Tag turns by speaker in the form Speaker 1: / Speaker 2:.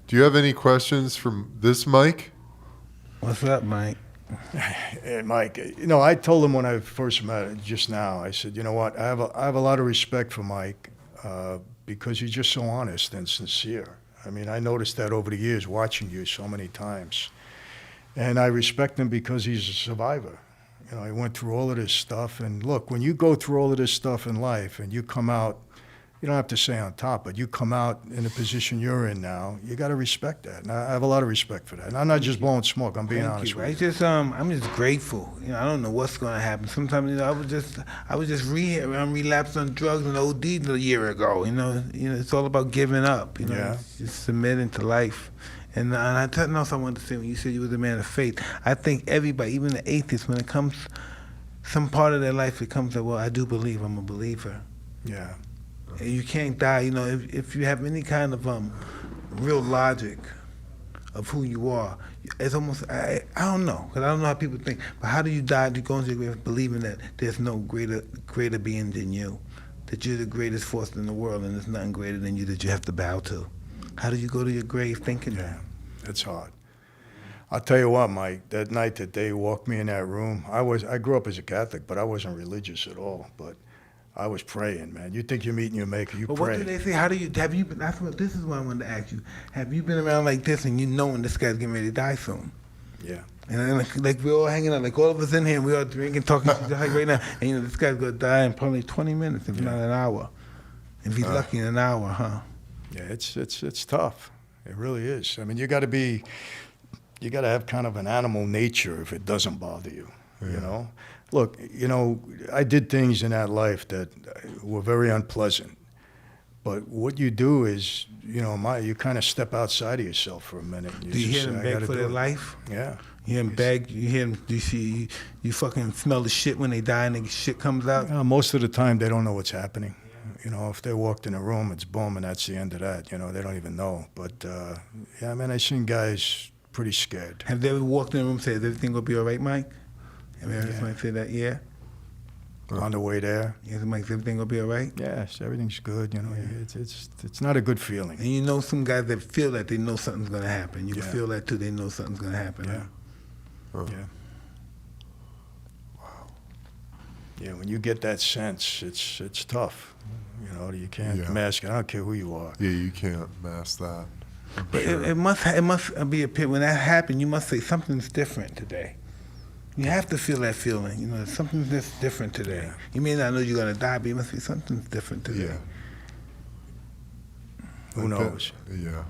Speaker 1: Do you have any questions from this Mike?
Speaker 2: What's up, Mike?
Speaker 3: Hey, Mike, I told him when I first met him just now, I said, you know what, I have a lot of respect for Mike because he's just so honest and sincere. I mean, I noticed that over the years watching you so many times. And I respect him because he's a survivor. He went through all of this stuff. And look, when you go through all of this stuff in life and you come out, you don't have to say on top, but you come out in the position you're in now, you got to respect that. And I have a lot of respect for that. And I'm not just blowing smoke. I'm being honest with you.
Speaker 2: I'm just grateful. I don't know what's going to happen. Sometimes, I was just relapsed on drugs and OD'd a year ago. It's all about giving up. Just submitting to life. And I tell you something I wanted to say when you said you was a man of faith. I think everybody, even the atheists, when it comes some part of their life, it comes that, well, I do believe. I'm a believer.
Speaker 3: Yeah.
Speaker 2: You can't die, if you have any kind of real logic of who you are. It's almost, I don't know, because I don't know how people think, but how do you die? Do you go into your grave believing that there's no greater being than you, that you're the greatest force in the world and there's nothing greater than you that you have to bow to? How do you go to your grave thinking that?
Speaker 3: It's hard. I'll tell you what, Mike, that night that they walked me in that room, I grew up as a Catholic, but I wasn't religious at all, but I was praying, man. You think you're meeting your maker, you pray.
Speaker 2: What do they say? This is what I wanted to ask you. Have you been around like this and you knowing this guy's getting ready to die soon?
Speaker 3: Yeah.
Speaker 2: And then, like we're all hanging out, like all of us in here, and we all drinking, talking like right now. And this guy's gonna die in probably 20 minutes, if not an hour. If he's lucky, in an hour, huh?
Speaker 3: Yeah, it's tough. It really is. I mean, you got to have kind of an animal nature if it doesn't bother you. Look, I did things in that life that were very unpleasant. But what you do is, you kind of step outside of yourself for a minute.
Speaker 2: Do you hear them beg for their life?
Speaker 3: Yeah.
Speaker 2: You hear them beg? You hear them? Do you see? You fucking smell the shit when they die and the shit comes out?
Speaker 3: Most of the time, they don't know what's happening. If they walked in a room, it's boom, and that's the end of that. They don't even know. But, I've seen guys pretty scared.
Speaker 2: Have they ever walked in a room and said, is everything going to be all right, Mike? Have you ever somebody say that? Yeah?
Speaker 3: On the way there.
Speaker 2: Yeah, Mike, is everything going to be all right?
Speaker 3: Yes, everything's good. It's not a good feeling.
Speaker 2: And some guys that feel that they know something's going to happen. You can feel that, too. They know something's going to happen.
Speaker 3: Yeah.
Speaker 1: Huh?
Speaker 3: Yeah. Wow. Yeah, when you get that sense, it's tough. You can't mask it. I don't care who you are.
Speaker 1: Yeah, you can't mask that.
Speaker 2: But it must be a pit. When that happened, you must say something's different today. You have to feel that feeling. Something's just different today. Yeah. You may not know you're gonna die, but you must be something's different today.
Speaker 1: Yeah.
Speaker 3: Who knows?
Speaker 1: Yeah.